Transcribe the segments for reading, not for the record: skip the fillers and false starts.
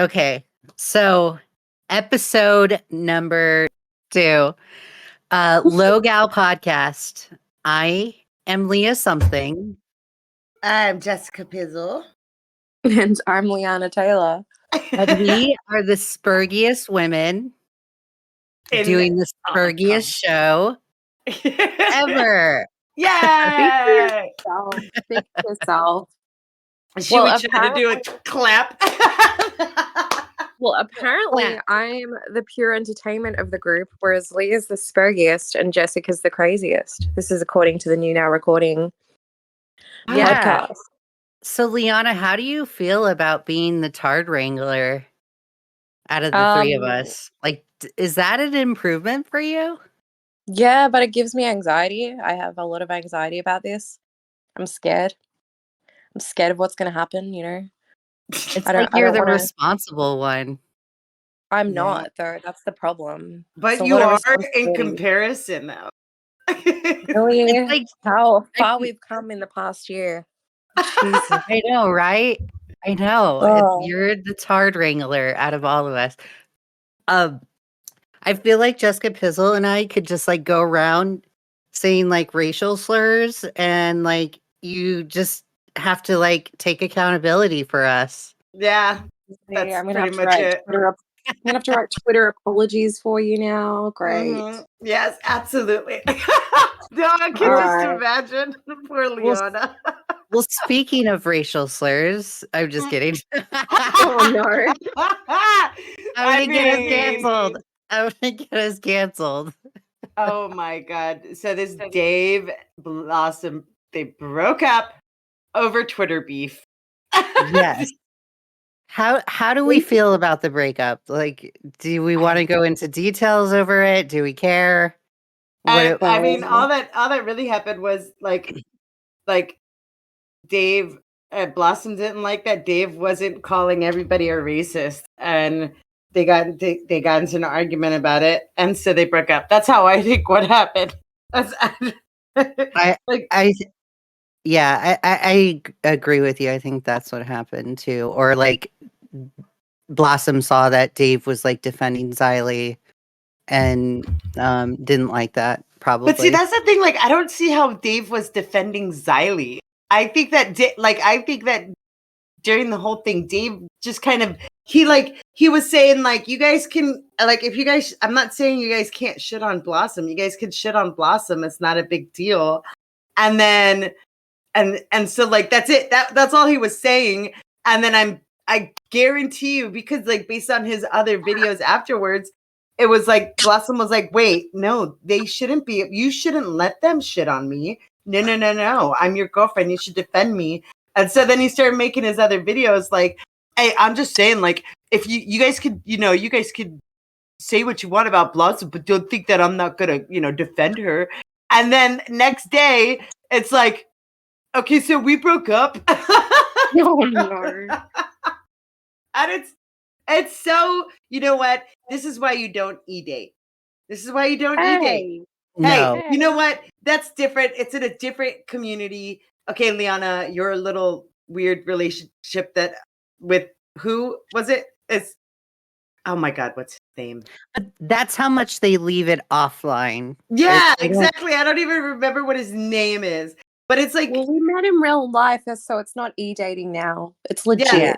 Okay, so episode number 2, LolGals podcast. I am Leigha Something. I'm Jesska Pizzle. And I'm Liana Taylor. And we are the spurgiest women doing the spurgiest show ever. Yeah. Speak for yourself. Should we try to do a clap? Well, apparently I'm the pure entertainment of the group, whereas Lee is the spurgiest and Jessica's the craziest. This is according to the New Now Recording podcast. So, Liana, how do you feel about being the tard wrangler out of the three of us? Like, is that an improvement for you? Yeah, but it gives me anxiety. I have a lot of anxiety about this. I'm scared. I'm scared of what's going to happen, you know? It's like you're the responsible one. I'm not, though. That's the problem. But you are in comparison, though. Really? It's like how far we've come in the past year. Jesus, I know, right? I know. You're the tard wrangler out of all of us. I feel like Jesska Pizzle and I could just like go around saying like racial slurs, and like you just have to like take accountability for us. Yeah, that's I'm pretty much it. I'm gonna have to write Twitter apologies for you now. Great. Mm-hmm. Yes, absolutely. No, I can just imagine. Poor Liana. Well, speaking of racial slurs, I'm just kidding. Oh no! I'm gonna get us canceled. I'm gonna get us canceled. Oh my god! So this Dave Blossom, they broke up over Twitter beef. Yes. How do we feel about the breakup? Like, do we want to go into details over it? Do we care? I mean, all that really happened was like Dave Blossom didn't like that Dave wasn't calling everybody a racist, and they got into an argument about it, and so they broke up. That's how I think what happened. I agree with you. I think that's what happened too. Or like Blossom saw that Dave was like defending Xylee and didn't like that, probably. But see, that's the thing. Like, I don't see how Dave was defending Xylee. I think that during the whole thing, Dave just kind of he was saying like, you guys can like, if you guys, I'm not saying you guys can't shit on Blossom. You guys can shit on Blossom. It's not a big deal. And then and so like that's it. That's all he was saying. And then I guarantee you, because like based on his other videos afterwards, it was like Blossom was like, wait, no, they shouldn't be. You shouldn't let them shit on me. No. I'm your girlfriend. You should defend me. And so then he started making his other videos like, hey, I'm just saying, like, if you guys could, you guys could say what you want about Blossom, but don't think that I'm not gonna, defend her. And then next day, it's like, okay, so we broke up. Oh, no. And it's so, you know what? This is why you don't e-date. This is why you don't e-date. No. Hey, you know what? That's different. It's in a different community. Okay, Liana, your little weird relationship that with who was it? It's oh my god, what's his name? But that's how much they leave it offline. Yeah, exactly. I don't even remember what his name is. But it's like, well, we met in real life, so it's not e-dating now. It's legit. Yeah.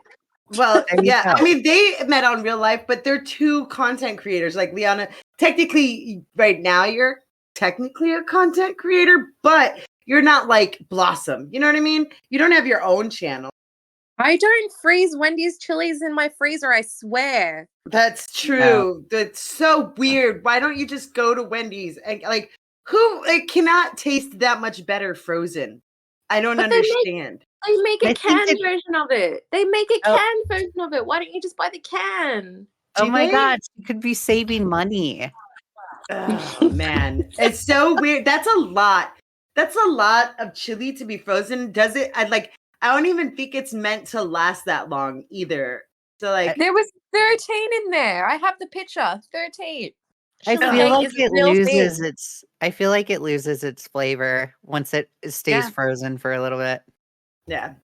Well, yeah. I mean, they met on real life, but they're two content creators. Like Liana, technically, right now, you're technically a content creator, but you're not like Blossom. You know what I mean? You don't have your own channel. I don't freeze Wendy's chilies in my freezer, I swear. That's true. That's so weird. Why don't you just go to Wendy's and like, who cannot taste that much better frozen? I don't understand. They make a canned version of it. They make a canned version of it. Why don't you just buy the can? Oh my god, you could be saving money. Oh man, it's so weird. That's a lot. That's a lot of chili to be frozen. Does it? I don't even think it's meant to last that long either. So like, there was 13 in there. I have the picture. 13. I feel like it loses its flavor once it stays frozen for a little bit. Yeah.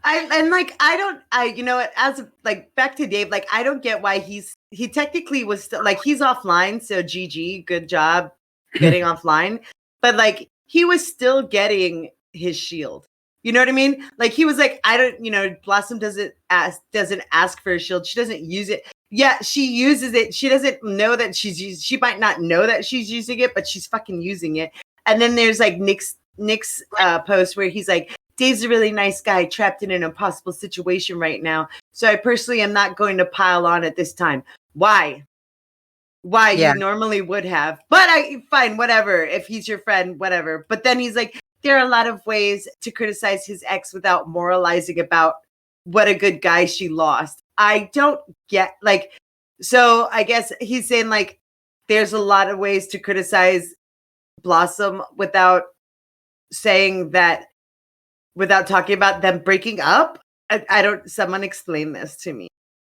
I you know what, as like back to Dave, like I don't get why he technically was still like he's offline, so GG, good job getting offline. But like he was still getting his shield. You know what I mean? Like he was like, I don't, Blossom doesn't ask for a shield. She doesn't use it. Yeah, she uses it. She doesn't know that she might not know that she's using it, but she's fucking using it. And then there's like Nick's post where he's like, Dave's a really nice guy trapped in an impossible situation right now. So I personally am not going to pile on at this time. Why? Yeah. You normally would have. But fine, whatever. If he's your friend, whatever. But then he's like, there are a lot of ways to criticize his ex without moralizing about what a good guy she lost. I don't get like, so I guess he's saying like, there's a lot of ways to criticize Blossom without saying that, without talking about them breaking up. I don't, someone explain this to me.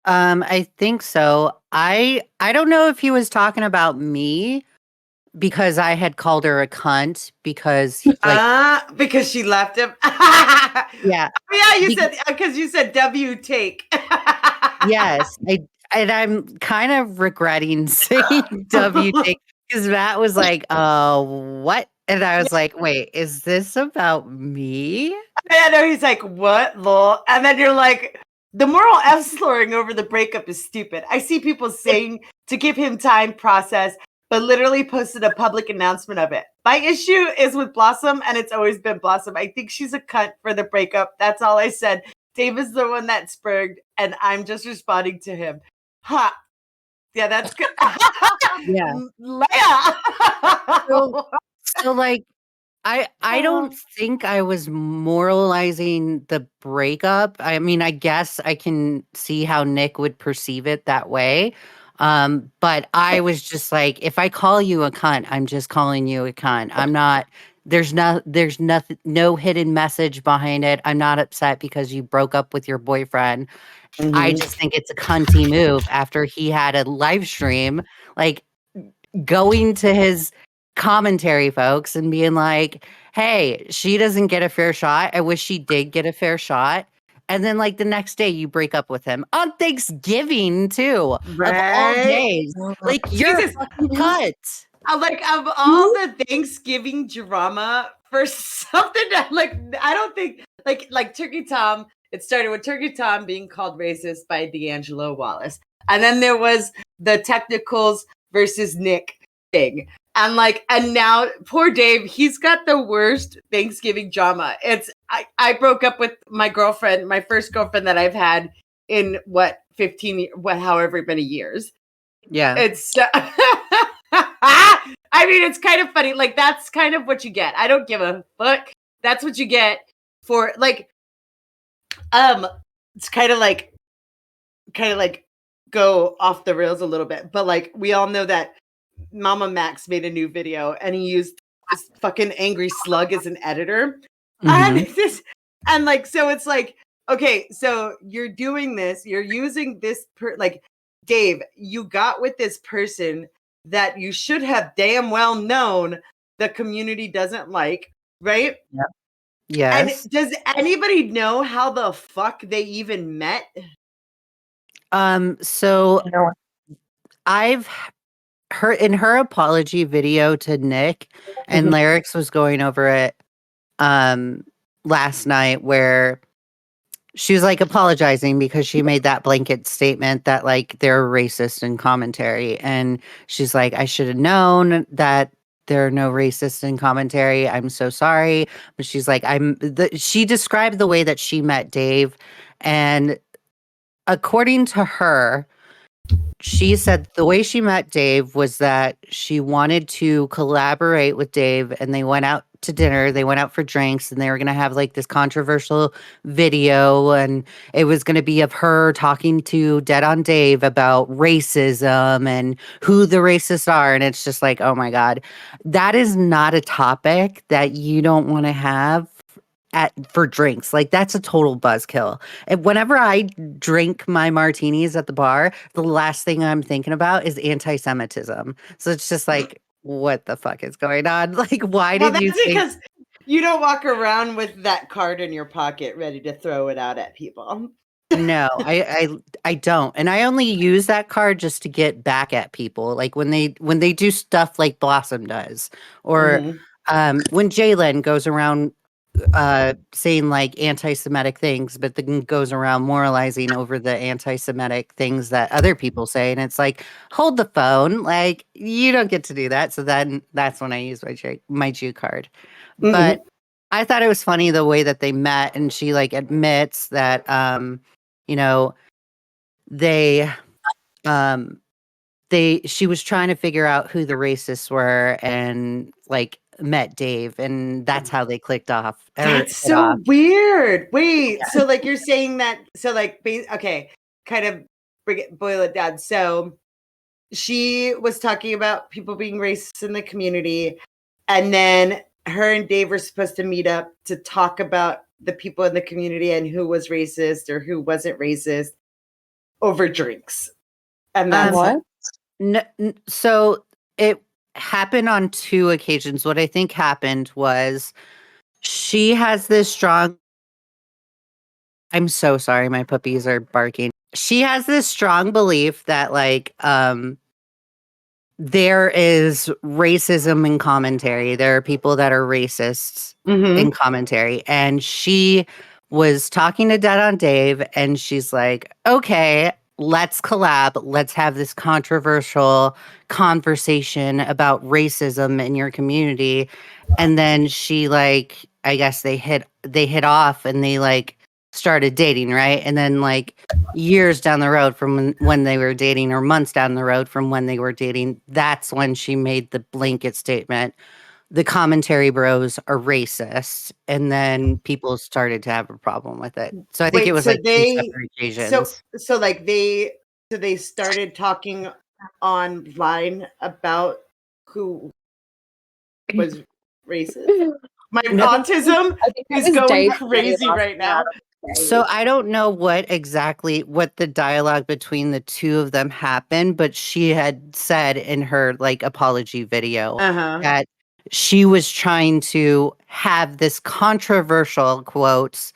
I think so. I don't know if he was talking about me because I had called her a cunt because because she left him. Yeah. Yeah, you said because you said W take. Yes. I'm kind of regretting saying W take because Matt was like, what? And I was like, wait, is this about me? I know, he's like, what, lol? And then you're like, the moral F slurring over the breakup is stupid. I see people saying to give him time process, but literally posted a public announcement of it. My issue is with Blossom, and it's always been Blossom. I think she's a cunt for the breakup. That's all I said. Dave is the one that spurged, and I'm just responding to him. Ha. Yeah, that's good. Yeah. Leigha. So like, I don't think I was moralizing the breakup. I mean, I guess I can see how Nick would perceive it that way. But I was just like, if I call you a cunt, I'm just calling you a cunt. I'm not, there's nothing, no hidden message behind it. I'm not upset because you broke up with your boyfriend. I just think it's a cunty move after he had a live stream, like going to his commentary folks and being like, hey, she doesn't get a fair shot. I wish she did get a fair shot. And then like the next day you break up with him on Thanksgiving too, Right? of all days. Like you're a fucking cunt. Like of all the Thanksgiving drama for something that like I don't think like Turkey Tom. It started with Turkey Tom being called racist by D'Angelo Wallace, and then there was the technicals versus Nick thing, and now poor Dave, he's got the worst Thanksgiving drama. It's I broke up with my girlfriend, my first girlfriend that I've had in 15 however many years. Yeah, it's. I mean, it's kind of funny. Like, that's kind of what you get. I don't give a fuck. That's what you get for like, it's kind of like go off the rails a little bit. But like, we all know that Mama Max made a new video and he used this fucking angry slug as an editor. And like, so it's like, okay, so you're doing this, you're using this like, Dave, you got with this person that you should have damn well known the community doesn't like, right? Yep. Yes. And does anybody know how the fuck they even met? So I've heard in her apology video to Nick, and Lyrics was going over it last night where she was like apologizing because she made that blanket statement that like they're racist in commentary. And she's like, I should have known that there are no racists in commentary. I'm so sorry. But she's like, she described the way that she met Dave. And according to her, she said the way she met Dave was that she wanted to collaborate with Dave, and they went out to dinner, they went out for drinks, and they were going to have like this controversial video, and it was going to be of her talking to Dead on Dave about racism and who the racists are. And it's just like, oh my God, that is not a topic that you don't want to have for drinks. Like, that's a total buzzkill. And whenever I drink my martinis at the bar, the last thing I'm thinking about is anti-Semitism. So it's just like, what the fuck is going on? Like, why did you think? You don't walk around with that card in your pocket ready to throw it out at people. No, I don't. And I only use that card just to get back at people. Like when they do stuff like Blossom does, or when Jalen goes around saying like anti-Semitic things, but then goes around moralizing over the anti-Semitic things that other people say, and it's like, hold the phone, like you don't get to do that. So then that's when I use my Jew card. But I thought it was funny the way that they met, and she like admits that you know they she was trying to figure out who the racists were, and like met Dave, and that's how they clicked off. That's so weird. Wait, so like you're saying that, so like, okay, kind of boil it down. So she was talking about people being racist in the community, and then her and Dave were supposed to meet up to talk about the people in the community and who was racist or who wasn't racist over drinks. And that's what? So it happened on 2 occasions. What I think happened was she has this strong. I'm so sorry, my puppies are barking. She has this strong belief that like there is racism in commentary. There are people that are racists in commentary. And she was talking to Dead on Dave, and she's like, okay, let's collab. Let's have this controversial conversation about racism in your community. And then she like, I guess they hit off, and they like started dating, right? And then like years down the road from when they were dating, or months down the road from when they were dating, that's when she made the blanket statement, the commentary bros are racist, and then people started to have a problem with it. So I think it was so like 2 separate occasions. So like they started talking online about who was racist. My autism is going crazy right now. So I don't know what the dialogue between the 2 of them happened, but she had said in her like apology video that she was trying to have this controversial quotes,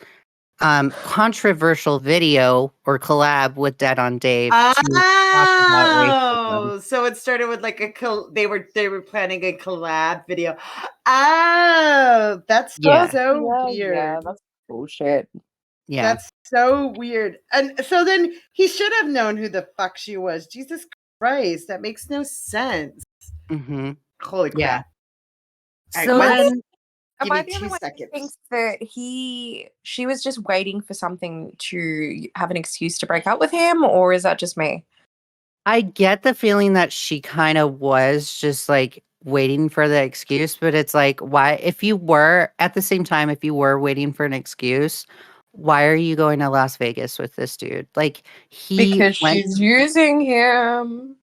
controversial video or collab with Dead on Dave. To talk about racism. So it started with like they were planning a collab video. Oh, that's so weird. Yeah, that's bullshit. Yeah. That's so weird. And so then he should have known who the fuck she was. Jesus Christ, that makes no sense. Holy crap. Yeah. So then, am I the only one who thinks that she was just waiting for something to have an excuse to break up with him, or is that just me? I get the feeling that she kind of was just like waiting for the excuse, but it's like, why, if you were at the same time, if you were waiting for an excuse, why are you going to Las Vegas with this dude? Like because she's using him.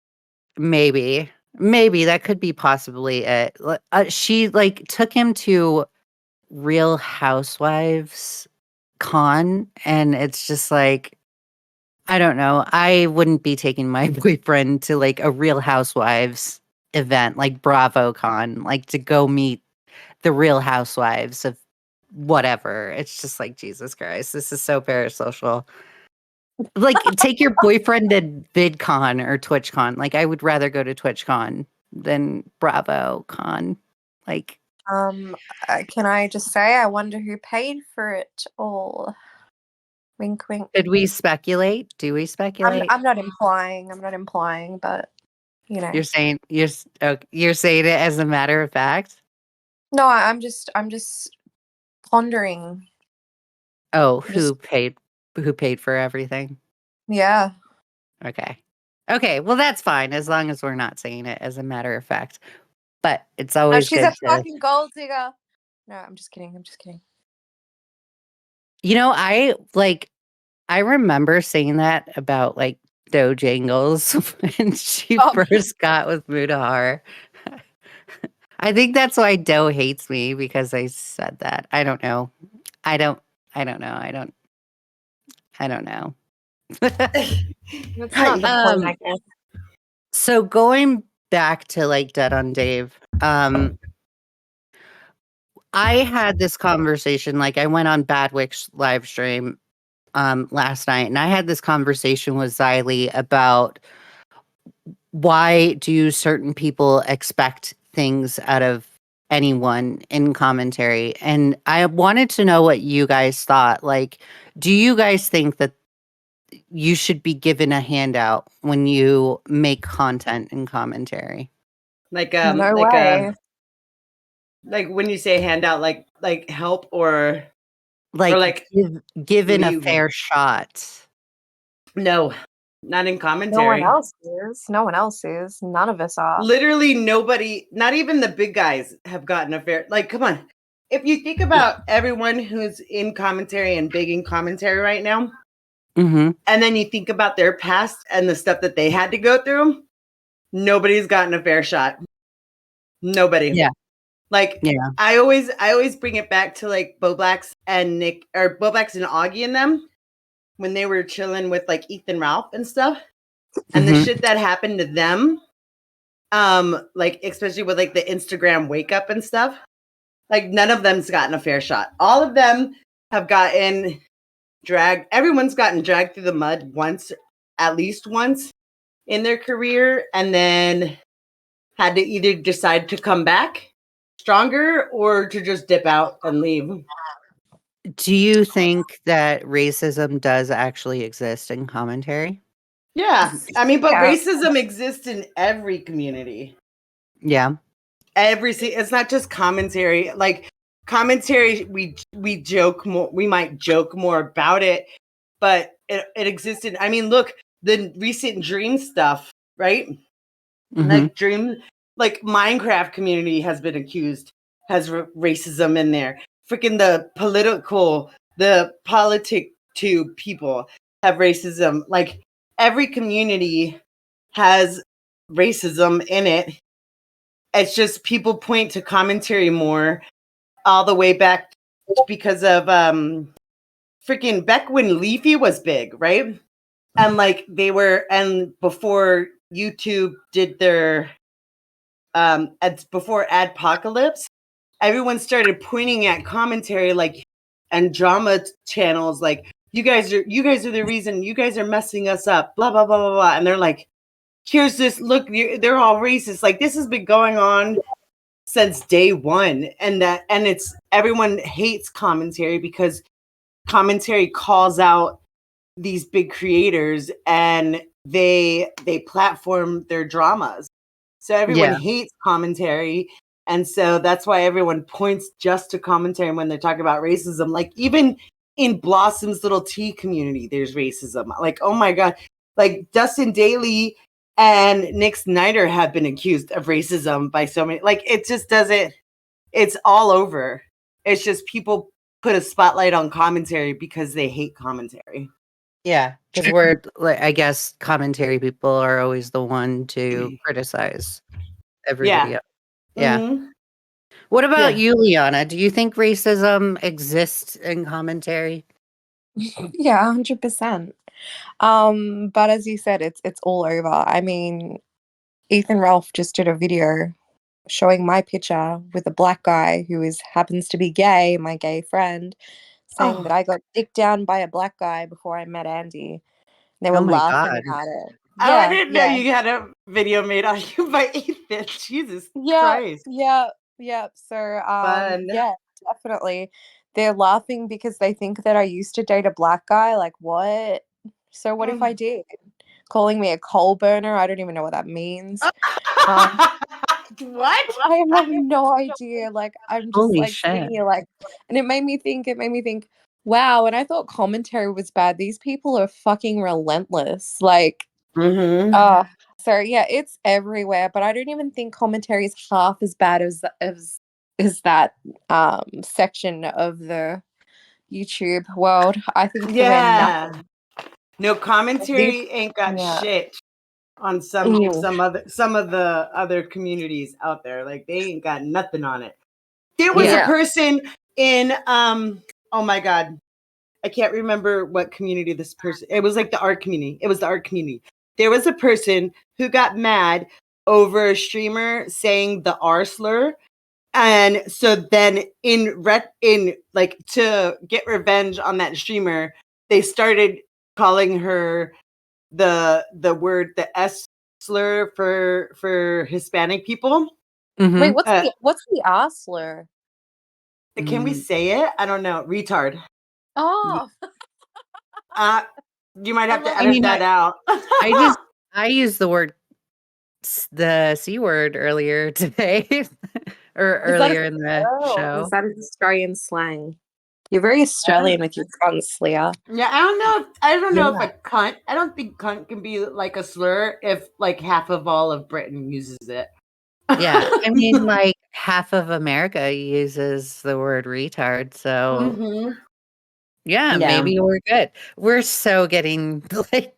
Maybe that could be possibly it. She like took him to Real Housewives con, and it's just like, I don't know. I wouldn't be taking my boyfriend to like a Real Housewives event like BravoCon, like to go meet the Real Housewives of whatever. It's just like, Jesus Christ, this is so parasocial. Like, take your boyfriend to VidCon or TwitchCon. Like, I would rather go to TwitchCon than BravoCon. Like, can I just say, I wonder who paid for it all. Wink, wink. Did we speculate? Do we speculate? I'm not implying, but you know. You're saying it as a matter of fact? No, I'm just pondering. Oh, who paid for everything? Yeah. Okay, well that's fine as long as we're not saying it as a matter of fact. But it's always she's a fucking gold digger. No, I'm just kidding. You know, I remember saying that about like Dojangles when she first got with Mudahar. I think that's why Doe hates me, because I said that. I don't know. I don't know. That's not the point, I guess. So going back to like Dead on Dave, I had this conversation, like I went on Badwick's live stream last night, and I had this conversation with Xylee about why do certain people expect things out of anyone in commentary? And I wanted to know what you guys thought. Like, do you guys think that you should be given a handout when you make content in commentary? Like No way. like when you say handout, like help or Like, given a you- fair shot. no, not in No one commentary. else is. No one else is. None of us are. Literally nobody, not even the big guys, have gotten a fair. Like, come on. If you think about everyone who's in commentary and big in commentary right now, Mm-hmm. and then you think about their past and the stuff that they had to go through, nobody's gotten a fair shot. Nobody. Yeah. Like, Yeah. I always bring it back to like Boblax and Nick, or Boblax and Augie and them when they were chilling with like Ethan Ralph and stuff, and the Mhm. shit that happened to them, like especially with like the Instagram wake up and stuff. Like none of them's gotten a fair shot. All of them have gotten dragged. Everyone's gotten dragged through the mud once, at least once in their career, and then had to either decide to come back stronger or to just dip out and leave. Do you think that racism does actually exist in commentary? Yeah. I mean, but Yeah. racism exists in every community. Yeah. It's not just commentary. Like commentary, we joke more, we might joke more about it, but it existed. I mean, look, the recent Dream stuff, right? Mhm. Like Dream, like Minecraft community has been accused, has racism in there. Freaking the politic to people have racism. Like every community has racism in it. It's just people point to commentary more all the way back because of freaking back when Leafy was big, right? And like they were, and before YouTube did their before Adpocalypse, everyone started pointing at commentary like and drama channels like you guys are the reason, you guys are messing us up, blah blah blah blah blah. And they're like, here's this, look, they're all racist. Like this has been going on since day one, and it's everyone hates commentary because commentary calls out these big creators and they platform their dramas, so everyone Yeah. hates commentary, and so that's why everyone points just to commentary when they're talking about racism. Like even in Blossom's little tea community there's racism. Like, oh my god, like Dustin Daly and Nick Snyder have been accused of racism by so many. Like it just doesn't, it's all over. It's just people put a spotlight on commentary because they hate commentary. Yeah. Because we're, like, I guess commentary people are always the one to criticize everybody else. Yeah. Mhm. What about Yeah. you, Liana? Do you think racism exists in commentary? Yeah, 100%. But as you said, it's all over. I mean, Ethan Ralph just did a video showing my picture with a black guy who happens to be gay, my gay friend, saying that I got dicked down by a black guy before I met Andy. They were Oh my laughing God. at it. Oh, I Yeah, didn't know yeah. you had a video made on you by Ethan. Jesus Yeah, Christ. yeah, yeah. So, Fun. yeah, definitely. They're laughing because they think that I used to date a black guy. Like, what? So what if I did? Calling me a coal burner? I don't even know what that means. What? I have no idea. Like, I'm just Holy like shit. sitting here, like, and it made me think, wow. And I thought commentary was bad. These people are fucking relentless. Like, Mm-hmm. so yeah, it's everywhere. But I don't even think commentary is half as bad as that section of the YouTube world. I think that we're Yeah. nothing. No, commentary These- ain't got Yeah. shit on Mm. some of the other communities out there. Like they ain't got nothing on it. There was a Yeah. person in oh my god, I can't remember what community this person. It was like the art community. It was the art community. There was a person who got mad over a streamer saying the R slur, And so then in like to get revenge on that streamer, they started calling her the word the S slur for Hispanic people. Mhm. Wait, what's the R slur? Can we say it? I don't know. Retard. Oh, You might have to I edit mean, that out. I used the word the C word earlier today or is that earlier in the show. is that an Australian slang? You're very Australian with your cunts, Leah. Yeah, I don't know if a cunt. I don't think cunt can be like a slur if like half of all of Britain uses it. Yeah, I mean, like half of America uses the word retard, so Mhm. yeah, Yeah. maybe we're good. We're so getting like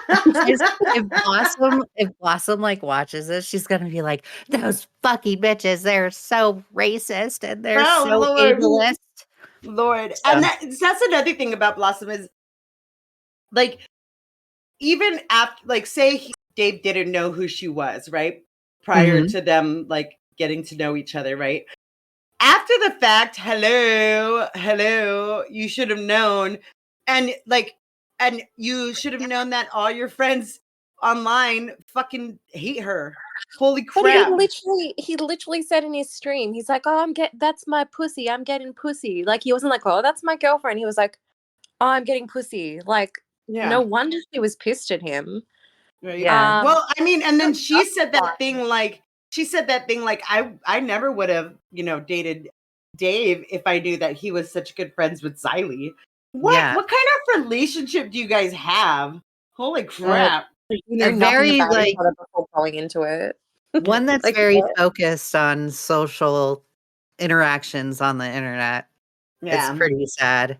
if Blossom like watches this, she's gonna be like, those fucking bitches, they're so racist and they're Oh, so Lord. ableist. Lord. So. And that's another thing about Blossom is like even after like say Dave didn't know who she was, right? Prior Mhm. to them like getting to know each other, right? After the fact, hello, you should have known. And you should have known that all your friends online fucking hate her. Holy But crap. he literally said in his stream, he's like, "Oh, that's my pussy. I'm getting pussy." Like he wasn't like, "Oh, that's my girlfriend." He was like, "Oh, I'm getting pussy." Like, Yeah. no wonder she was pissed at him. Right. Yeah. Well, I mean, and then she that's said that fine. thing like I never would have, dated Dave if I knew that he was such good friends with Xylee. Yeah. What kind of relationship do you guys have? Holy crap. You know A nothing very, about like each other before going into it. one that's Like, very what? focused on social interactions on the internet. It's Yeah. pretty sad.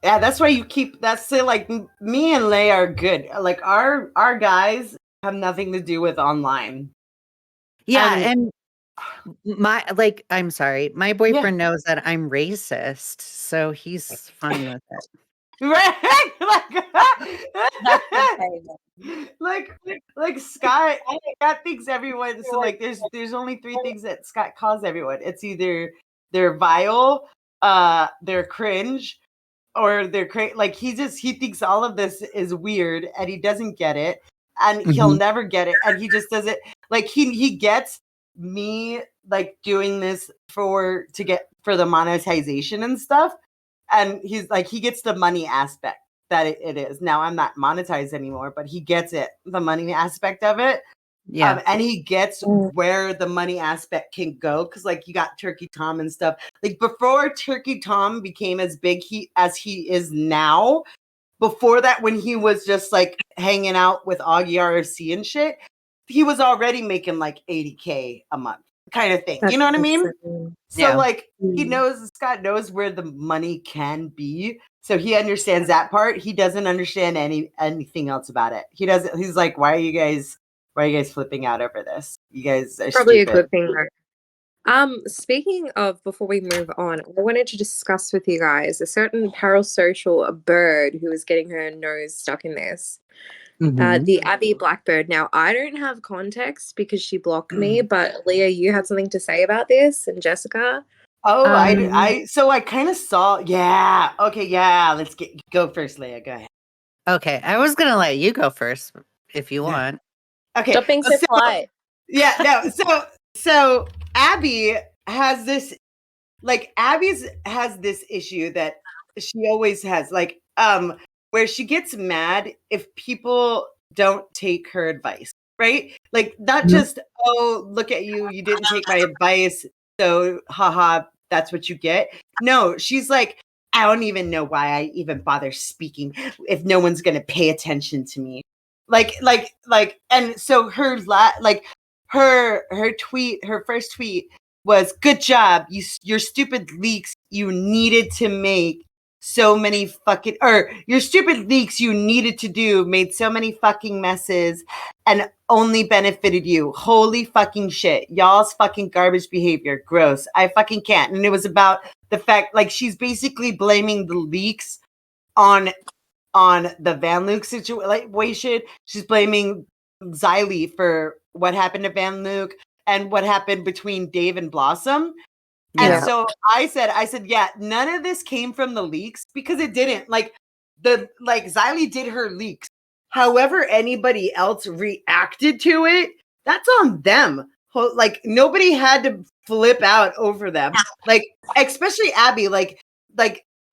Yeah, that's why that's like me and Leigh are good. Like our guys have nothing to do with online. Yeah, and I'm sorry, my Yeah. boyfriend knows that I'm racist, so he's fine with it. Right? That's okay. Then. like Scott thinks everyone, so like there's only three things that Scott calls everyone. It's either they're vile, they're cringe, or they're like he thinks all of this is weird and he doesn't get it and he'll Mhm. never get it, and he just does it like he gets me like doing this for the monetization and stuff, and he's like he gets the money aspect that it is. Now I'm not monetized anymore, but he gets it, the money aspect of it. Yeah. And he gets where the money aspect can go, because like you got Turkey Tom and stuff. Like before Turkey Tom became as big as he is now, before that when he was just like hanging out with Augie RFC and shit, he was already making like 80K a month kind of thing. You know what I mean? So Yeah. like Scott knows where the money can be. So he understands that part. He doesn't understand anything else about it. He's like, why are you guys flipping out over this? You guys are Probably stupid. a good thing though. Speaking of, before we move on, I wanted to discuss with you guys a certain Parasocial bird who is getting her nose stuck in this. Mhm. The Abby Blackbird. Now, I don't have context because she blocked me, but Leah, you had something to say about this, and Jessica. Oh, Um, I kind of saw. Yeah. Okay. Yeah. Let's go first, Leah. Go ahead. Okay, I was gonna let you go first if you Yeah. want. Okay. Stop being so polite. Yeah. No. So Abby has this. Like Abby's has this issue that she always has, like where she gets mad if people don't take her advice, right? Like not Mhm. just, oh, look at you, you didn't take my advice, so haha, that's what you get. No, she's like, I don't even know why I even bother speaking if no one's gonna pay attention to me. And so her her first tweet was, good job, your stupid leaks you needed to make so many fucking, or your stupid leaks you needed to do made so many fucking messes and only benefited you. Holy fucking shit. Y'all's fucking garbage behavior. Gross. I fucking can't. And it was about the fact, like, she's basically blaming the leaks on the Van Luke situation. She's blaming Xylee for what happened to Van Luke. and what happened between Dave and Blossom. Yeah. And so I said, yeah, none of this came from the leaks because it didn't. Like Xylee did her leaks. However, anybody else reacted to it, that's on them. Like nobody had to flip out over them. Like especially Abby. Like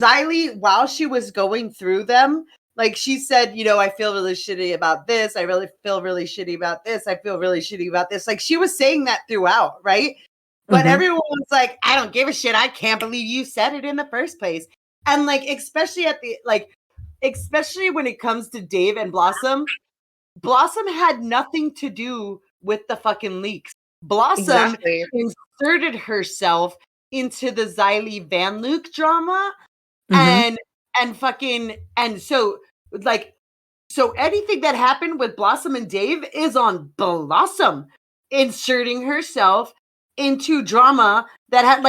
Xylee, while she was going through them, like she said, you know, I feel really shitty about this. I really feel really shitty about this. I feel really shitty about this. Like she was saying that throughout, right? But everyone was like, I don't give a shit. I can't believe you said it in the first place. And like, especially when it comes to Dave and Blossom had nothing to do with the fucking leaks. Blossom inserted herself into the Xylee Van Luke drama. And so anything that happened with Blossom and Dave is on Blossom inserting herself into drama that had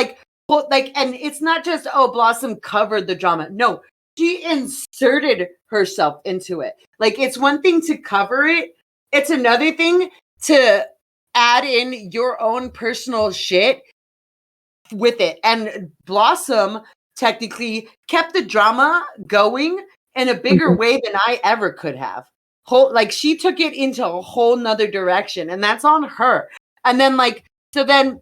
and it's not just Blossom covered the drama. No, she inserted herself into it. Like it's one thing to cover it, it's another thing to add in your own personal shit with it. And Blossom technically kept the drama going in a bigger way than I ever could have. She took it into a whole nother direction, and that's on her. And then the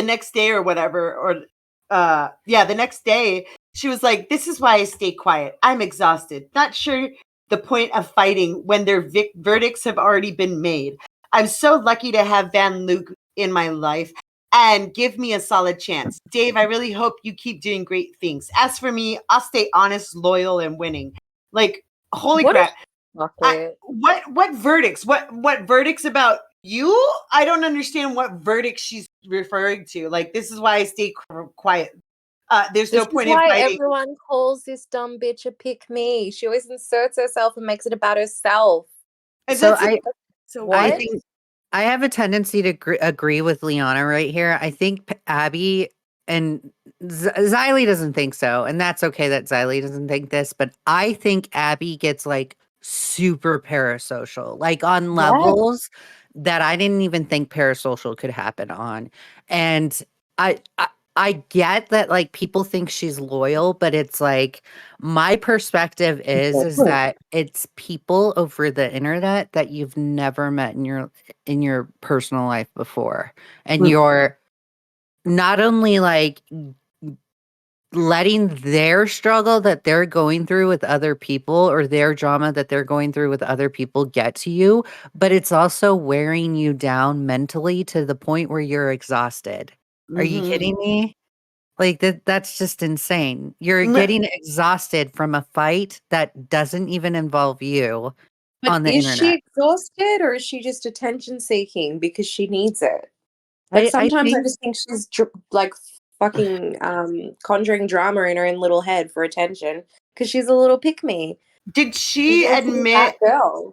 next day or whatever, the next day, she was like, this is why I stay quiet. I'm exhausted. Not sure the point of fighting when their verdicts have already been made. I'm so lucky to have Van Luke in my life and give me a solid chance. Dave, I really hope you keep doing great things. As for me, I'll stay honest, loyal, and winning. Like, holy crap. What verdicts? What verdicts about you? I don't understand what verdict she's referring to. Like, this is why I stay quiet. There's no point in fighting. This is why everyone calls this dumb bitch a pick me. She always inserts herself and makes it about herself. And I think I have a tendency to agree with Liana right here. I think Abby and Xylee doesn't think so, and that's okay that Xylee doesn't think this, but I think Abby gets like super parasocial, like on levels that I didn't even think Parasocial could happen on. And I get that like people think she's loyal, but it's like my perspective is that it's people over the internet that you've never met in your personal life before. And you're not only like letting their struggle that they're going through with other people or their drama that they're going through with other people get to you, but it's also wearing you down mentally to the point where you're exhausted. Are you kidding me? Like that's just insane. You're getting exhausted from a fight that doesn't even involve you on the internet. Is she exhausted or is she just attention seeking because she needs it? Like sometimes I just think she's like fucking conjuring drama in her own little head for attention because she's a little pick-me. Did she admit? I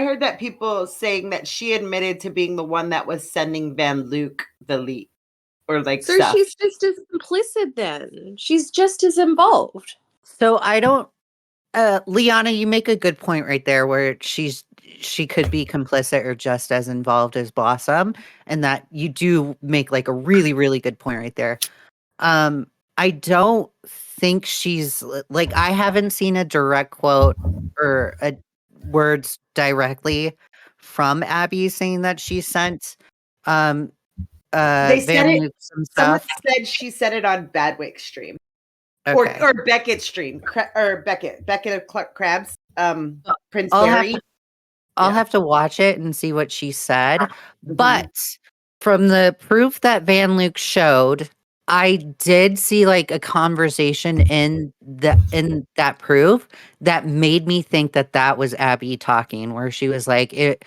heard that people saying that she admitted to being the one that was sending Van Luke the leak or like so stuff. She's just as complicit then. She's just as involved. So I don't. Liana, you make a good point right there where she could be complicit or just as involved as Blossom, and that you do make like a really, really good point right there. I don't think she's like, I haven't seen a direct quote or words directly from Abby saying that she sent they said it. Someone said she said it on Badwick's stream. Okay. Or Beckett's stream, or Beckett of Crabs, Prince Harry. I'll have to watch it and see what she said. But from the proof that Van Luke showed, I did see like a conversation in that proof that made me think that was Abby talking, where she was like it.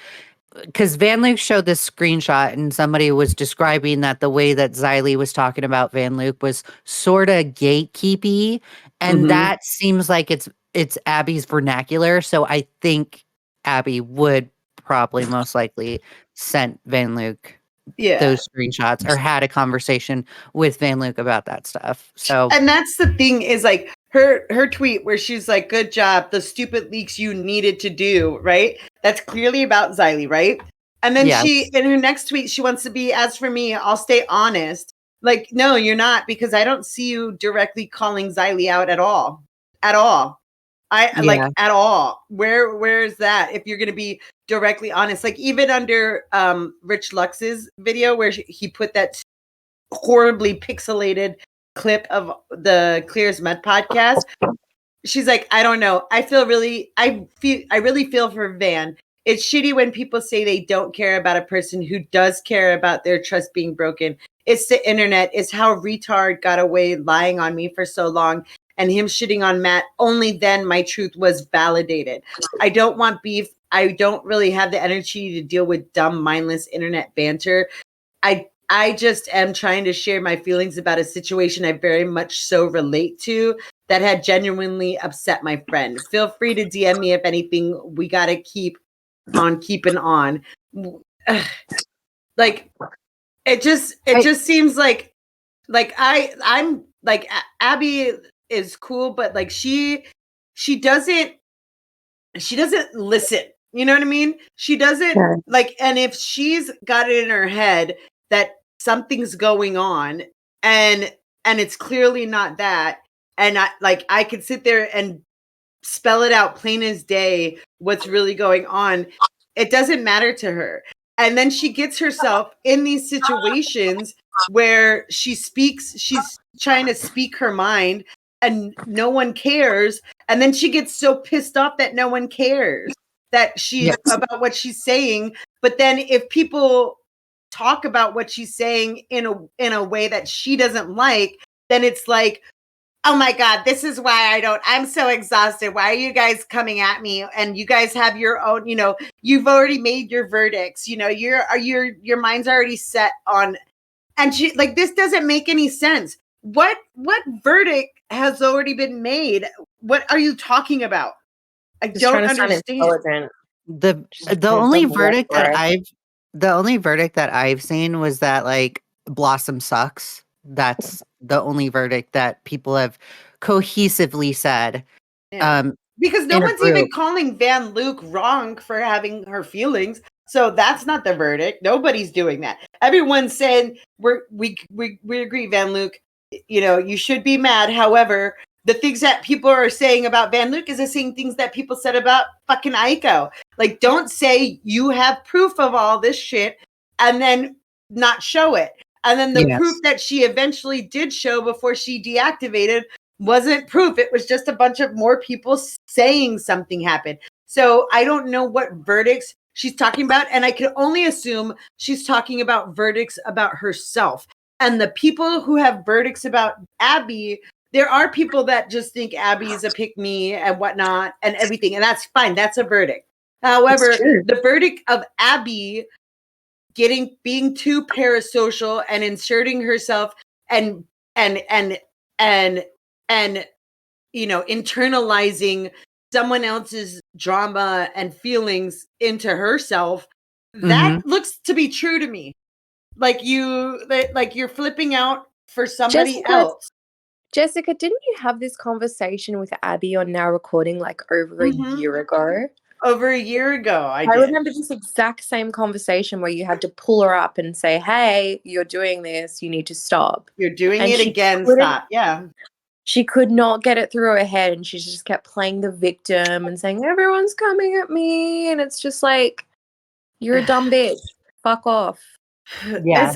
Because Van Luke showed this screenshot and somebody was describing that the way that Xylee was talking about Van Luke was sort of gatekeepy. And that seems like it's Abby's vernacular. So I think Abby would probably most likely sent Van Luke those screenshots or had a conversation with Van Luke about that stuff. So, and that's the thing is like her tweet where she's like, good job, the stupid leaks you needed to do, right? That's clearly about Xylee, right? And then she, in her next tweet, she wants to be, as for me, I'll stay honest. Like, no, you're not, because I don't see you directly calling Xylee out at all. At all. Like at all. Where is that? If you're gonna be directly honest, like even under Rich Lux's video where he put that horribly pixelated clip of the Clear's Med podcast, she's like, I don't know. I really feel for Van. It's shitty when people say they don't care about a person who does care about their trust being broken. It's the internet. It's how retard got away lying on me for so long, and him shitting on Matt. Only then my truth was validated. I don't want beef. I don't really have the energy to deal with dumb, mindless internet banter. I just am trying to share my feelings about a situation I very much so relate to that had genuinely upset my friend. Feel free to DM me if anything. We got to keep on keeping on. Like it just seems like I'm like Abby is cool, but like she doesn't listen. You know what I mean? She doesn't like, and if she's got it in her head that something's going on and it's clearly not that, and I could sit there and spell it out plain as day what's really going on, it doesn't matter to her. And then she gets herself in these situations where she's trying to speak her mind and no one cares, and then she gets so pissed off that no one cares that about what she's saying. But then if people talk about what she's saying in a way that she doesn't like, then it's like, oh my God, this is why I'm so exhausted. Why are you guys coming at me? And you guys have your own, you've already made your verdicts, your mind's already set on, and she like, this doesn't make any sense. What verdict has already been made? What are you talking about? I don't understand. The only verdict that I've seen was that like Blossom sucks. That's the only verdict that people have cohesively said. Because no one's even calling Van Luke wrong for having her feelings. So that's not the verdict. Nobody's doing that. Everyone's saying we agree, Van Luke, you should be mad. However, the things that people are saying about Van Luke is the same things that people said about fucking Aiko. Like, don't say you have proof of all this shit and then not show it. And then the proof that she eventually did show before she deactivated wasn't proof. It was just a bunch of more people saying something happened. So I don't know what verdicts she's talking about. And I can only assume she's talking about verdicts about herself. And the people who have verdicts about Abby, there are people that just think Abby is a pick-me and whatnot and everything. And that's fine. That's a verdict. However, the verdict of Abby being too parasocial and inserting herself and internalizing someone else's drama and feelings into herself, that looks to be true to me. Like you're flipping out for somebody else. Jessica, didn't you have this conversation with Abby on Now Recording like over a year ago? Over a year ago, I did. remember this exact same conversation where you had to pull her up and say, hey, you're doing this, you need to stop. You're doing it again, stop. Yeah. She could not get it through her head, and she just kept playing the victim and saying, everyone's coming at me. And it's just like, you're a dumb bitch. Fuck off. Yeah.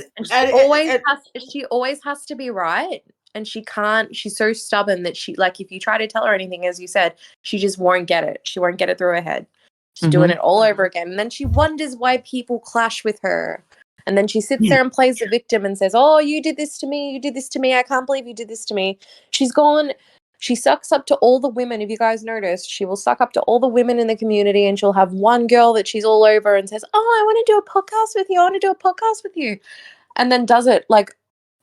She always has to be right. And she can't, she's so stubborn that she, like, if you try to tell her anything, as you said, she just won't get it. She won't get it through her head. She's doing it all over again. And then she wonders why people clash with her. And then she sits there and plays the victim and says, oh, you did this to me. You did this to me. I can't believe you did this to me. She sucks up to all the women. If you guys noticed, she will suck up to all the women in the community, and she'll have one girl that she's all over and says, oh, I want to do a podcast with you. I want to do a podcast with you. And then does it like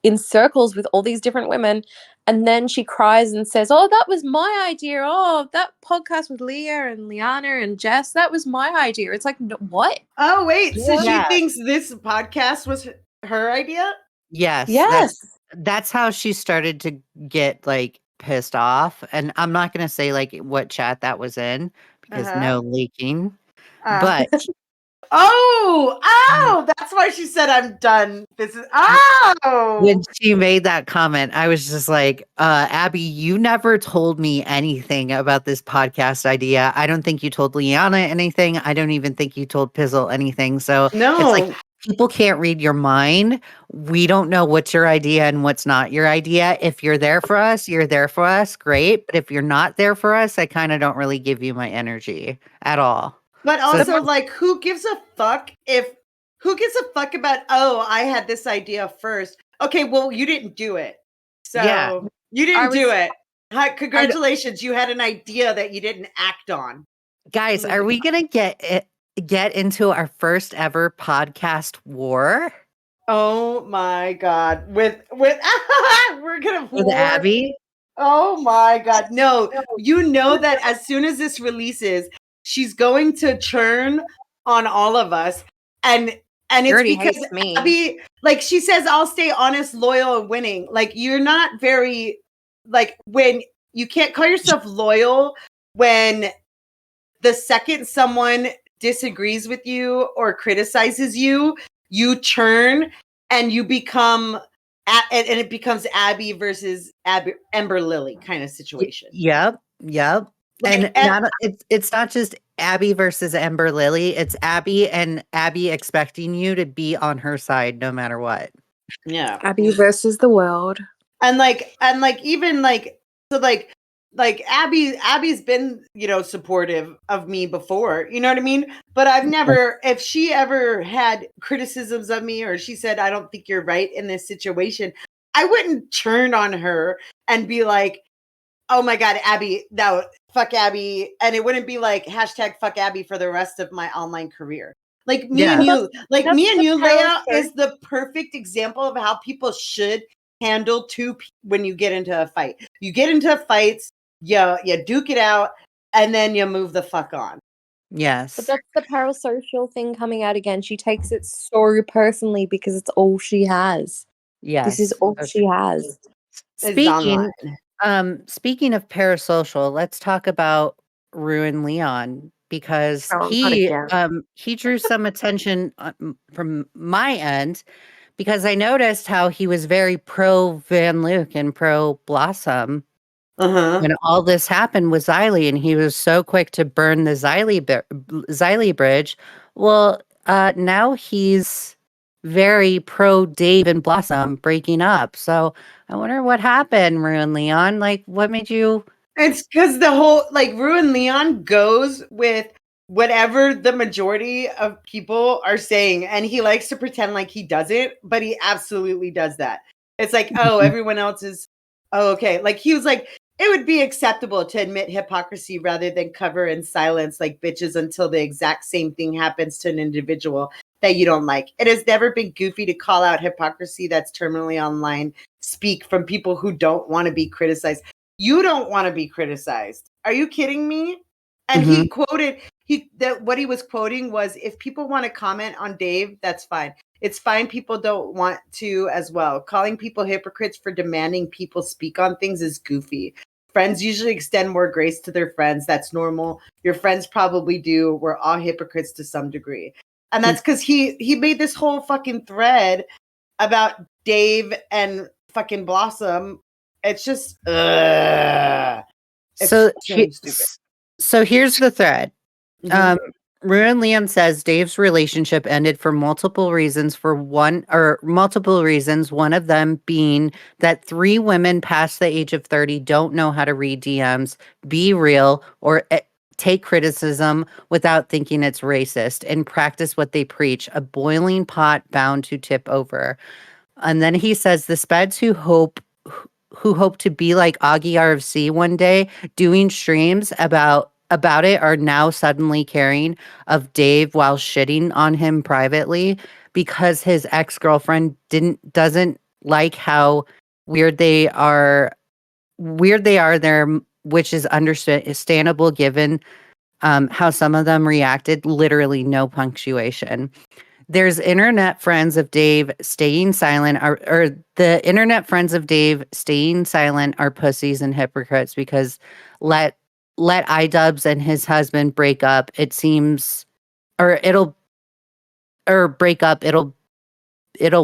in circles with all these different women. And then she cries and says, oh, that was my idea. Oh, that podcast with Leah and Liana and Jess, that was my idea. It's like, what? Oh, wait. So she thinks this podcast was her idea? Yes. That's how she started to get like pissed off. And I'm not going to say like what chat that was in because no leaking. But Oh, that's why she said I'm done. This is When she made that comment, I was just like, Abby, you never told me anything about this podcast idea. I don't think you told Liana anything. I don't even think you told Pizzle anything. So it's like people can't read your mind. We don't know what's your idea and what's not your idea. If you're there for us, you're there for us. Great. But if you're not there for us, I kind of don't really give you my energy at all. But also, like, who gives a fuck about, I had this idea first. Okay, well, you didn't do it. So you didn't do it. Congratulations, you had an idea that you didn't act on. Guys, are we gonna get into our first ever podcast war? Oh my god. With we're gonna with Abby? Oh my god. No, you know that as soon as this releases, she's going to churn on all of us. And it's because Abby, like she says, I'll stay honest, loyal, and winning. Like you're not very, like when you can't call yourself loyal when the second someone disagrees with you or criticizes you, you churn and you become, and it becomes Abby versus Ember Lily kind of situation. Yep. Like, and it's not just Abby versus Ember Lily. It's Abby and Abby expecting you to be on her side no matter what. Yeah. Abby versus the world. And even Abby's been, supportive of me before, you know what I mean? But I've never, if she ever had criticisms of me or she said, I don't think you're right in this situation, I wouldn't turn on her and be like, oh my God, Abby, no, fuck Abby. And it wouldn't be like hashtag fuck Abby for the rest of my online career. Like me and you, Leigha, is the perfect example of how people should handle when you get into a fight. You get into fights, you duke it out, and then you move the fuck on. Yes. But that's the parasocial thing coming out again. She takes it so personally because it's all she has. Yes. This is all she has. Speaking of parasocial, let's talk about Ruin Leon because he drew some attention from my end because I noticed how he was very pro Van Luke and pro Blossom when all this happened with Xylee, and he was so quick to burn the Xylee bridge. Well, now he's very pro Dave and Blossom breaking up. So I wonder what happened, Ruin Leon. Like, what made you? It's because the whole Ruin Leon goes with whatever the majority of people are saying, and he likes to pretend like he doesn't, but he absolutely does that. It's like, oh, everyone else is okay. Like he was like, it would be acceptable to admit hypocrisy rather than cover in silence like bitches until the exact same thing happens to an individual that you don't like. It has never been goofy to call out hypocrisy that's terminally online speak from people who don't want to be criticized. You don't want to be criticized. Are you kidding me? And he quoted what he was quoting was, if people want to comment on Dave, that's fine. It's fine. People don't want to as well. Calling people hypocrites for demanding people speak on things is goofy. Friends usually extend more grace to their friends. That's normal. Your friends probably do. We're all hypocrites to some degree. And that's because he made this whole fucking thread about Dave and fucking Blossom. It's just, it's so stupid. So here's the thread. Ruin Leon says Dave's relationship ended for multiple reasons. One of them being that 3 women past the age of 30 don't know how to read DMs, be real, or take criticism without thinking it's racist, and practice what they preach, a boiling pot bound to tip over. And then he says the speds who hope to be like Augie RFC one day doing streams about it are now suddenly caring of Dave while shitting on him privately because his ex-girlfriend doesn't like how weird they are there, which is understandable given how some of them reacted. Literally no punctuation. There's internet friends of Dave staying silent, or the internet friends of Dave staying silent are pussies and hypocrites because let iDubbbz and his husband break up. It seems, or or break up, it'll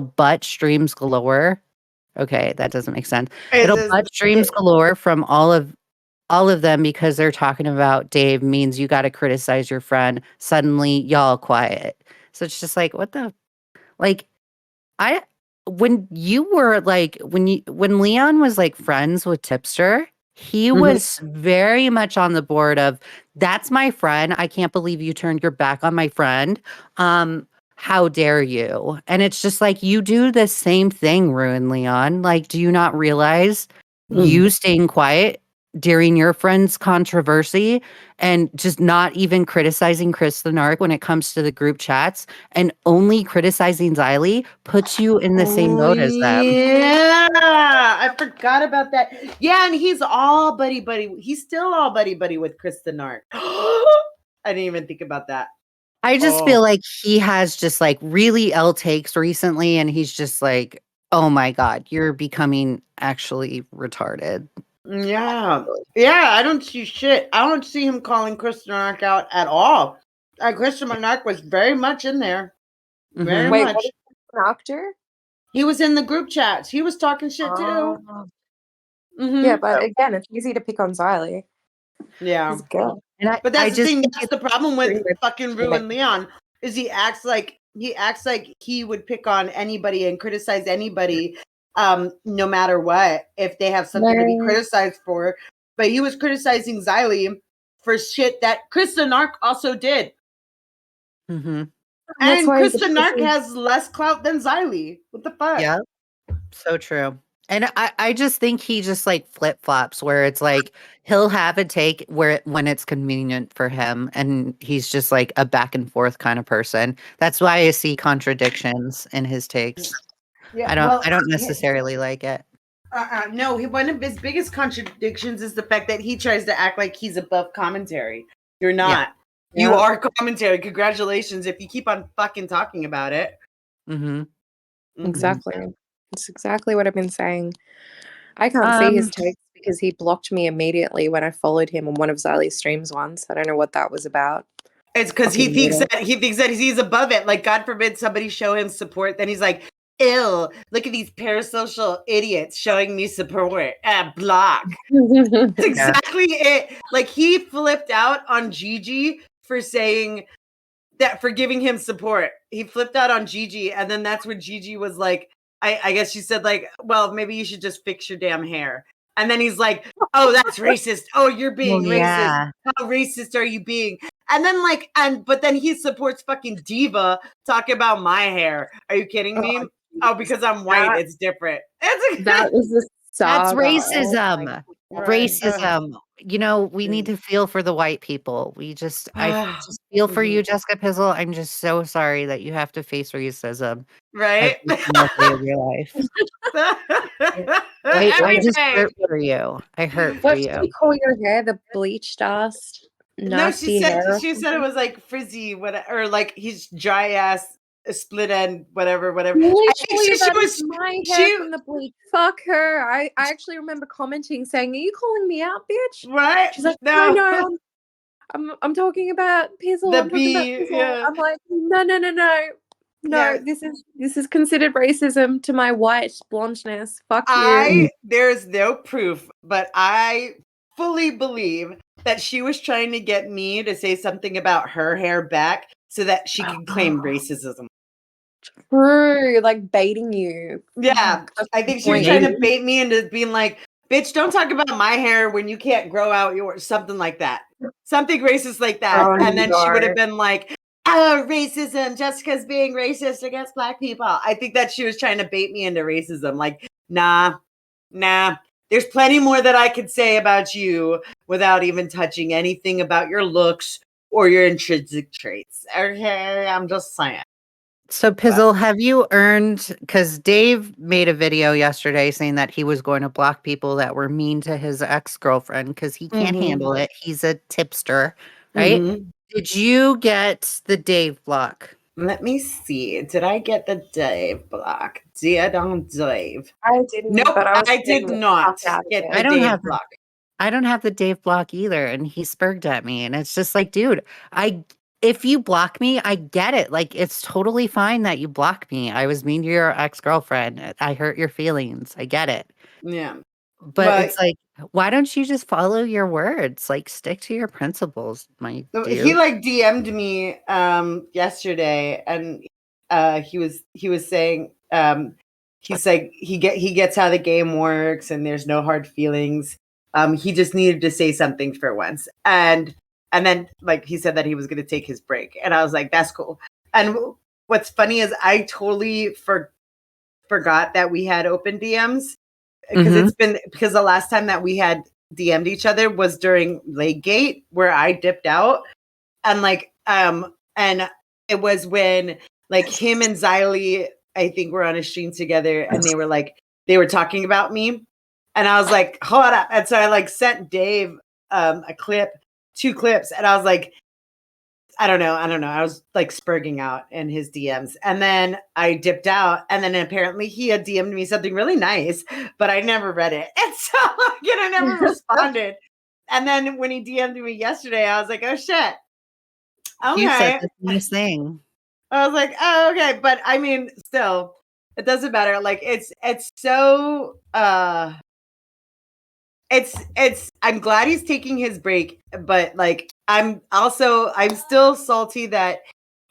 butt streams galore. Okay, that doesn't make sense. It'll butt streams galore from all of them because they're talking about Dave means you got to criticize your friend. Suddenly, y'all quiet. So it's just like, what the, like, when you were like, when Leon was like friends with Tipster, he was very much on the board of, that's my friend. I can't believe you turned your back on my friend. How dare you? And it's just like, you do the same thing, Ruin Leon. Like, do you not realize you staying quiet during your friend's controversy and just not even criticizing Chris the Narc when it comes to the group chats and only criticizing Xylee puts you in the same boat as them. Yeah, I forgot about that. Yeah, and he's all buddy. He's still all buddy with Chris the Narc. I didn't even think about that. I just feel like he has just like really L takes recently, and he's just like, oh my God, you're becoming actually retarded. Yeah. I don't see shit. I don't see him calling Chris the Narc out at all. Chris the Narc was very much in there. Very Wait, much. what is an actor? He was in the group chats. He was talking shit too. Yeah, but again, it's easy to pick on Xylee. Yeah. But that's the thing. That's the problem with fucking Ruin Leon is he acts like he would pick on anybody and criticize anybody, no matter what, if they have something to be criticized for. But he was criticizing Xylee for shit that Chris the Narc also did. And Chris the Narc has less clout than Xylee. What the fuck? Yeah, so true. And I just think he just like flip flops where it's like he'll have a take when it's convenient for him, and he's just like a back and forth kind of person. That's why I see contradictions in his takes. Yeah, I don't necessarily like it. No, one of his biggest contradictions is the fact that he tries to act like he's above commentary. You're not. Yeah. You are commentary. Congratulations if you keep on fucking talking about it. Exactly. That's exactly what I've been saying. I can't see his takes because he blocked me immediately when I followed him on one of Xylee's streams once. I don't know what that was about. It's because he thinks that he's above it. Like, God forbid somebody show him support, then he's like, ew, look at these parasocial idiots showing me support. Block. That's exactly it. Like, he flipped out on Gigi for saying that, for giving him support. He flipped out on Gigi, and then that's when Gigi was like, I guess she said, like, well, maybe you should just fix your damn hair. And then he's like, oh, that's racist. Oh, you're being racist. How racist are you being? And then but then he supports fucking Diva talking about my hair. Are you kidding me? Oh, because I'm white, it's different. That is the That's racism. Racism. You know, we need to feel for the white people. I just feel for you, Jesska Pizzle. I'm just so sorry that you have to face racism. Right? Every day of your life. I just hurt for you. I hurt for you. What do you call your hair? The bleach dust? No, she said it was like frizzy, or like he's dry ass, split end, whatever. Literally, that was my hair from the bleach. Fuck her. I actually remember commenting saying, "Are you calling me out, bitch?" Right? She's like, "No. I'm talking about Pizzle. The bee. Yeah. I'm like, no. No, this is considered racism to my white blondness. Fuck you. There's no proof, but I fully believe that she was trying to get me to say something about her hair back so that she could claim racism. True, like baiting you. Yeah, I think she was trying to bait me into being like, bitch, don't talk about my hair when you can't grow out yours, something like that. Something racist like that. And then she would have been like, oh, racism, Jessica's being racist against Black people. I think that she was trying to bait me into racism. Like, nah. There's plenty more that I could say about you without even touching anything about your looks or your intrinsic traits. Okay, I'm just saying. So, Pizzle, have you earned, because Dave made a video yesterday saying that he was going to block people that were mean to his ex-girlfriend because he can't handle it. He's a tipster, right? Did you get the Dave block? Let me see. Did I get the Dave block? Did on Dave? I didn't. Nope, I did not get the Dave block. I don't have the Dave block either, and he spurged at me, and it's just like, dude, I if you block me, I get it. Like, it's totally fine that you block me. I was mean to your ex-girlfriend. I hurt your feelings. I get it. Yeah. But it's like, why don't you just follow your words? Like, stick to your principles, my He dude. like DM'd me yesterday, and he was saying he's like he gets how the game works and there's no hard feelings. He just needed to say something for once, and then like he said that he was going to take his break, and I was like, that's cool. And what's funny is I totally forgot that we had open DMs, because because the last time that we had DM'd each other was during Lake Gate, where I dipped out, and like and it was when like him and Xylee, I think, were on a stream together, and they were talking about me, and I was like, hold up. And so I like sent Dave a clip, 2 clips, and I was like, I don't know. I was like spurging out in his DMs, and then I dipped out, and then apparently he had DM'd me something really nice, but I never read it, and so I never responded. And then when he DM'd me yesterday, I was like, oh shit, okay. You said the same thing. I was like, oh okay, but I mean, still, it doesn't matter. Like it's so it's I'm glad he's taking his break, but like I'm still salty that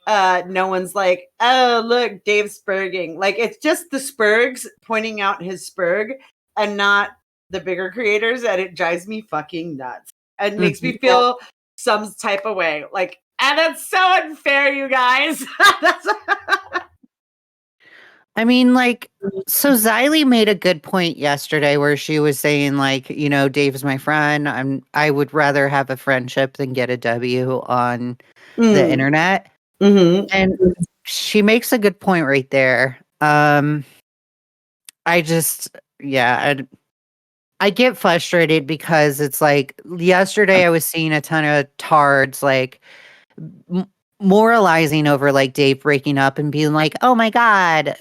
no one's like, oh look, Dave's spurging. Like it's just the spurgs pointing out his spurg and not the bigger creators, and it drives me fucking nuts. It makes me feel some type of way. Like, and that's so unfair, you guys. I mean, like, so Xylee made a good point yesterday where she was saying, like, you know, Dave's my friend. I would rather have a friendship than get a W on the internet. And she makes a good point right there. I get frustrated because it's like yesterday I was seeing a ton of tards like moralizing over like Dave breaking up and being like, oh my God,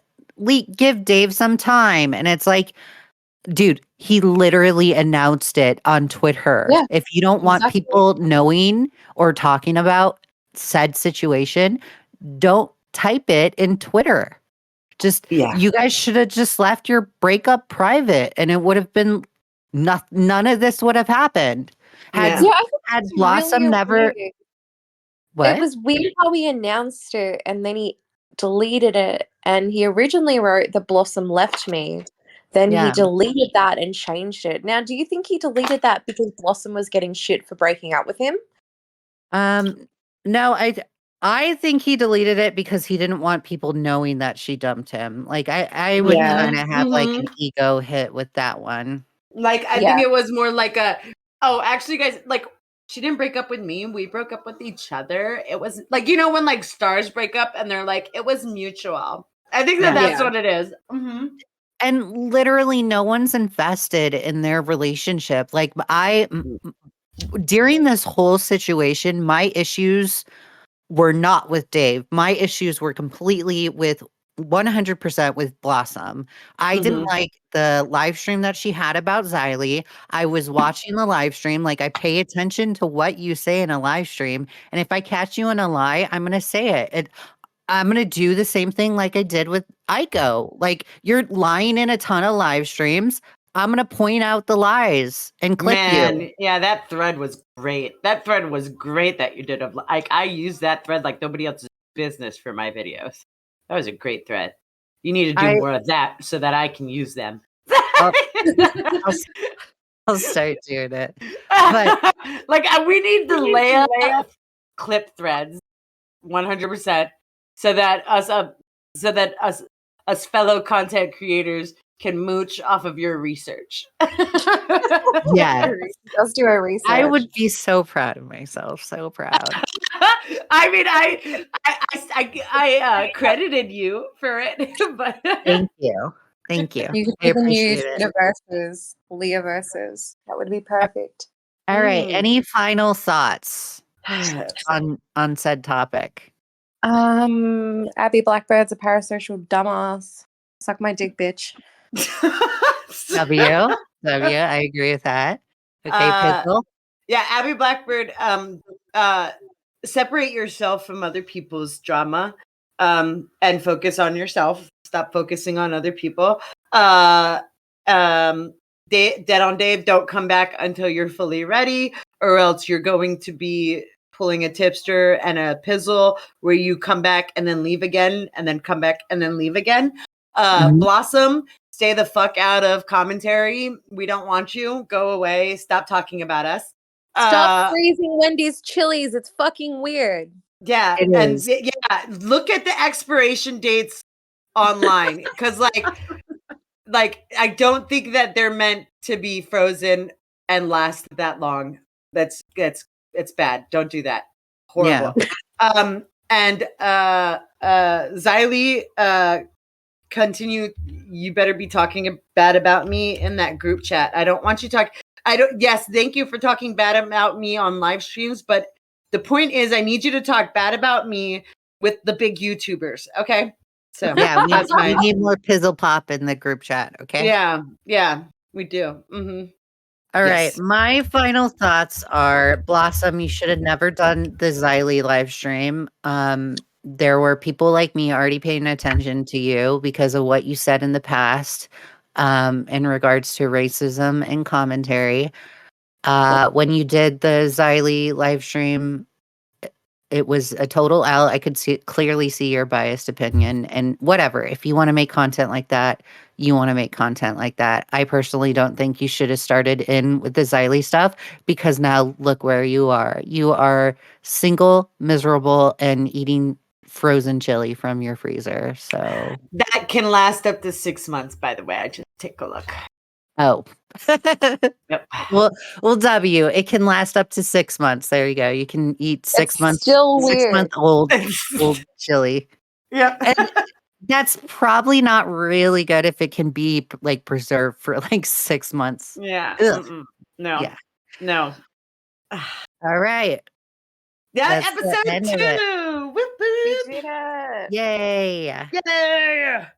give Dave some time. And it's like, dude, he literally announced it on Twitter. Yeah, if you don't want people knowing or talking about said situation, don't type it in Twitter. You guys should have just left your breakup private and it would have been none of this would have happened. Had Blossom really never weird. What? It was weird how he announced it and then he deleted it, and he originally wrote the Blossom left me. Then he deleted that and changed it. Now, do you think he deleted that because Blossom was getting shit for breaking up with him? No, I think he deleted it because he didn't want people knowing that she dumped him. Like I would kind of have like an ego hit with that one. Like I think it was more like actually guys, like she didn't break up with me, we broke up with each other. It was like, you know, when like stars break up and they're like, it was mutual. I think that's what it is. And literally no one's invested in their relationship. Like during this whole situation, my issues were not with Dave. My issues were completely with 100% with Blossom. I didn't like the live stream that she had about Xylee. I was watching the live stream. Like, I pay attention to what you say in a live stream. And if I catch you in a lie, I'm going to say it. I'm going to do the same thing like I did with Aiko. Like, you're lying in a ton of live streams. I'm going to point out the lies and clip you. Yeah, that thread was great. That thread was great that you did. Like, I used that thread like nobody else's business for my videos. That was a great thread. You need to do more of that so that I can use them. I'll start doing it. But like, we need the Leigha clip threads 100%, so that us fellow content creators can mooch off of your research. Yeah, let's do our research. I would be so proud of myself. So proud. I mean, I credited you for it, but thank you. Thank you. You could I do the new appreciate it. versus Leigha versus. That would be perfect. All right. Any final thoughts on said topic? AbbySpergBird's a parasocial dumbass. Suck my dick, bitch. W. I agree with that. Okay, Pizzle. Yeah, AbbySpergBird separate yourself from other people's drama, and focus on yourself. Stop focusing on other people. Dead on Dave, don't come back until you're fully ready, or else you're going to be pulling a tipster and a pizzle where you come back and then leave again, and then come back and then leave again. Blossom, stay the fuck out of commentary. We don't want you. Go away. Stop talking about us. Stop freezing Wendy's chilies. It's fucking weird. Yeah, It and is. yeah, look at the expiration dates online, because like I don't think that they're meant to be frozen and last that long. It's bad. Don't do that. Horrible. And Xylee, continue. You better be talking bad about me in that group chat. I don't want you to talk. Yes, thank you for talking bad about me on live streams, but the point is, I need you to talk bad about me with the big YouTubers. Okay. So Yeah, that's we need more pizzle pop in the group chat. Okay. Yeah, we do. All right. Yes. My final thoughts are Blossom, you should have never done the Xylee live stream. There were people like me already paying attention to you because of what you said in the past in regards to racism and commentary. When you did the Xylee live stream, it was a total L. I could clearly see your biased opinion, and whatever. If you want to make content like that, you want to make content like that. I personally don't think you should have started in with the Xylee stuff, because now look where you are. You are single, miserable, and eating frozen chili from your freezer. So That can last up to 6 months, by the way. I just take a look. oh. Yep. Well, W, it can last up to 6 months. There you go. You can eat 6 It's months, still 6 weird. month old chili. Yep. And that's probably not really good if it can be like preserved for like 6 months. Yeah. No. Yeah. No. All right. Yeah. That's the Episode end of it. 2. Whoop, We whoop. did it. Yay. Yeah.